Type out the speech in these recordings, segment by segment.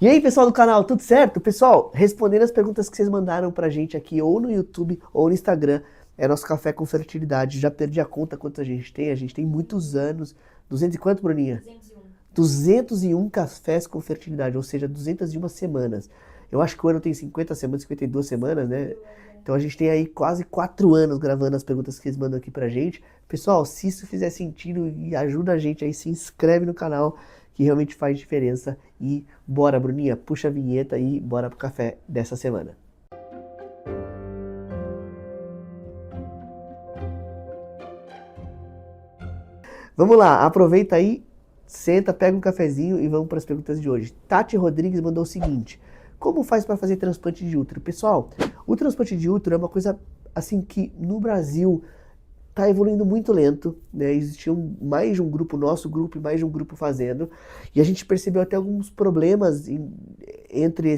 E aí, pessoal do canal, tudo certo? Pessoal, respondendo as perguntas que vocês mandaram pra gente aqui, ou no YouTube, ou no Instagram, é nosso Café com Fertilidade. Já perdi a conta quanto a gente tem muitos anos. 200 e quanto, Bruninha? 201 cafés com fertilidade, ou seja, 201 semanas. Eu acho que o ano tem 50 semanas, 52 semanas, né? Então a gente tem aí quase 4 anos gravando as perguntas que eles mandam aqui pra gente. Pessoal, se isso fizer sentido e ajuda a gente aí, se inscreve no canal, que realmente faz diferença. E bora, Bruninha, puxa a vinheta e bora pro café dessa semana. Vamos lá, aproveita aí, senta, pega um cafezinho e vamos para as perguntas de hoje. Tati Rodrigues mandou o seguinte: como faz para fazer transplante de útero? Pessoal, o transplante de útero é uma coisa assim que no Brasil está evoluindo muito lento, né? Existia mais de um grupo, nosso grupo e mais de um grupo fazendo, e a gente percebeu até alguns problemas entre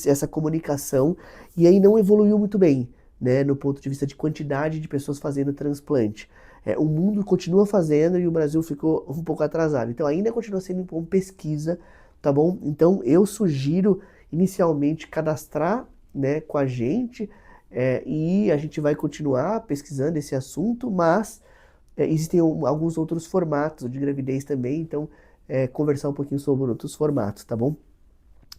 essa comunicação, e aí não evoluiu muito bem, né? No ponto de vista de quantidade de pessoas fazendo transplante. O mundo continua fazendo e o Brasil ficou um pouco atrasado. Então ainda continua sendo uma pesquisa, tá bom? Então eu sugiro inicialmente cadastrar, né, com a gente, e a gente vai continuar pesquisando esse assunto, mas existem alguns outros formatos de gravidez também, então conversar um pouquinho sobre outros formatos, tá bom?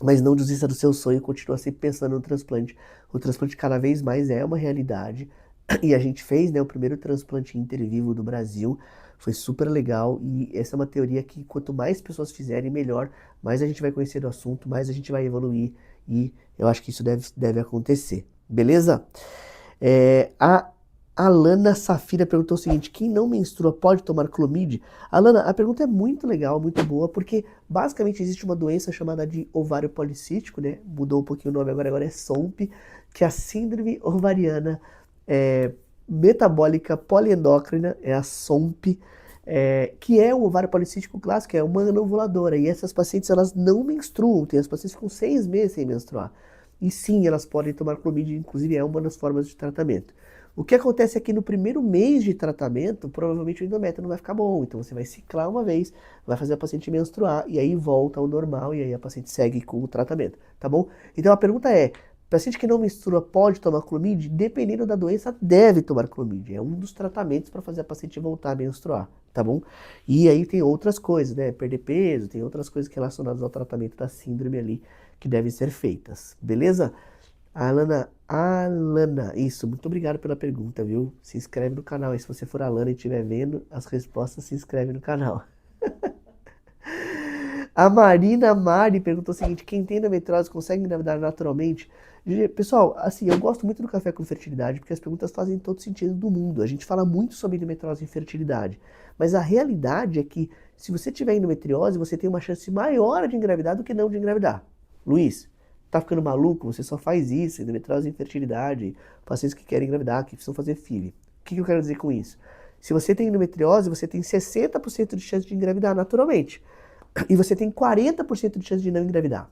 Mas não desista do seu sonho, continua sempre pensando no transplante. O transplante cada vez mais é uma realidade. E a gente fez, né, o primeiro transplante intervivo do Brasil. Foi super legal e essa é uma teoria que quanto mais pessoas fizerem, melhor. Mais a gente vai conhecer do assunto, mais a gente vai evoluir. E eu acho que isso deve acontecer. Beleza? A Alana Safira perguntou o seguinte: quem não menstrua pode tomar Clomid? Alana, a pergunta é muito legal, muito boa, porque basicamente existe uma doença chamada de ovário policístico, né? Mudou um pouquinho o nome agora é SOMP, que é a síndrome ovariana é, metabólica poliendócrina, é a SOMP, que é o ovário policístico clássico, é uma anovuladora. E essas pacientes elas não menstruam, tem as pacientes com 6 meses sem menstruar. E sim, elas podem tomar Clomid, inclusive é uma das formas de tratamento. O que acontece é que no primeiro mês de tratamento, provavelmente o endométrio não vai ficar bom. Então você vai ciclar uma vez, vai fazer a paciente menstruar e aí volta ao normal e aí a paciente segue com o tratamento, tá bom? Então a pergunta é: paciente que não menstrua pode tomar Clomid? Dependendo da doença, deve tomar Clomid. É um dos tratamentos para fazer a paciente voltar a menstruar, tá bom? E aí tem outras coisas, né? Perder peso, tem outras coisas relacionadas ao tratamento da síndrome ali que devem ser feitas, beleza? Alana, isso, muito obrigado pela pergunta, viu? Se inscreve no canal aí, se você for Alana e estiver vendo as respostas, se inscreve no canal. A Marina Mari perguntou o seguinte: quem tem endometriose consegue engravidar naturalmente? Pessoal, assim, eu gosto muito do Café com Fertilidade porque as perguntas fazem todo sentido do mundo. A gente fala muito sobre endometriose e fertilidade, mas a realidade é que se você tiver endometriose, você tem uma chance maior de engravidar do que não de engravidar. Luiz, tá ficando maluco? Você só faz isso, endometriose e infertilidade, pacientes que querem engravidar, que precisam fazer FIV. O que eu quero dizer com isso? Se você tem endometriose, você tem 60% de chance de engravidar naturalmente. E você tem 40% de chance de não engravidar.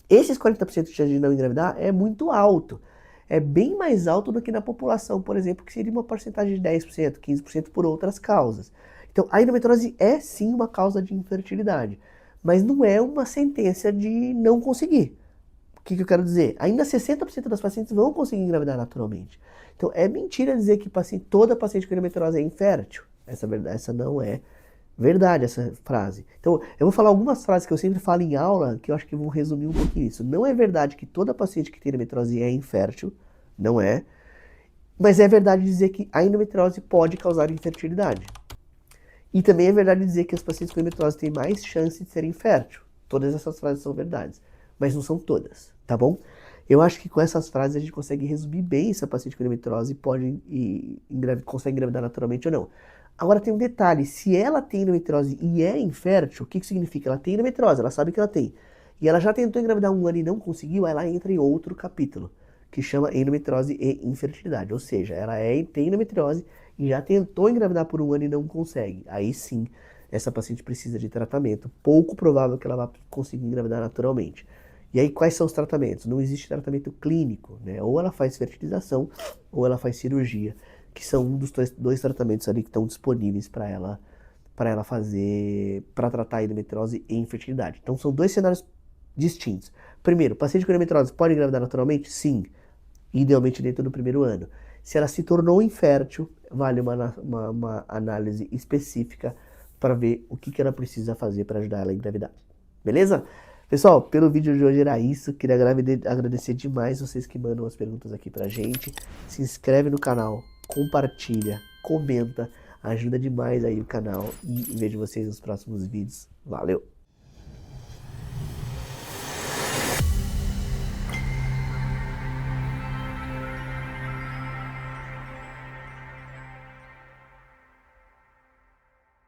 Esses 40% de chance de não engravidar é muito alto. É bem mais alto do que na população, por exemplo, que seria uma porcentagem de 10%, 15% por outras causas. Então, a endometriose é sim uma causa de infertilidade, mas não é uma sentença de não conseguir. O que eu quero dizer? Ainda 60% das pacientes vão conseguir engravidar naturalmente. Então, é mentira dizer que toda paciente com endometriose é infértil. Essa não é verdade, essa frase. Então, eu vou falar algumas frases que eu sempre falo em aula, que eu acho que vão resumir um pouquinho isso. Não é verdade que toda paciente que tem endometriose é infértil, não é. Mas é verdade dizer que a endometriose pode causar infertilidade. E também é verdade dizer que as pacientes com endometriose têm mais chance de serem infértil. Todas essas frases são verdades, mas não são todas, tá bom? Eu acho que com essas frases a gente consegue resumir bem se a paciente com endometriose consegue engravidar naturalmente ou não. Agora tem um detalhe: se ela tem endometriose e é infértil, o que significa? Ela tem endometriose, ela sabe que ela tem. E ela já tentou engravidar um ano e não conseguiu, aí ela entra em outro capítulo, que chama endometriose e infertilidade. Ou seja, tem endometriose e já tentou engravidar por um ano e não consegue. Aí sim, essa paciente precisa de tratamento. Pouco provável que ela vá conseguir engravidar naturalmente. E aí, quais são os tratamentos? Não existe tratamento clínico, né? Ou ela faz fertilização, ou ela faz cirurgia, que são um dos dois tratamentos ali que estão disponíveis para ela fazer, para tratar a endometriose e infertilidade. Então, são dois cenários distintos. Primeiro, paciente com endometriose pode engravidar naturalmente? Sim, idealmente dentro do primeiro ano. Se ela se tornou infértil, vale uma análise específica para ver o que ela precisa fazer para ajudar ela a engravidar. Beleza? Pessoal, pelo vídeo de hoje era isso. Queria agradecer demais vocês que mandam as perguntas aqui pra gente. Se inscreve no canal, compartilha, comenta. Ajuda demais aí o canal. E vejo vocês nos próximos vídeos. Valeu!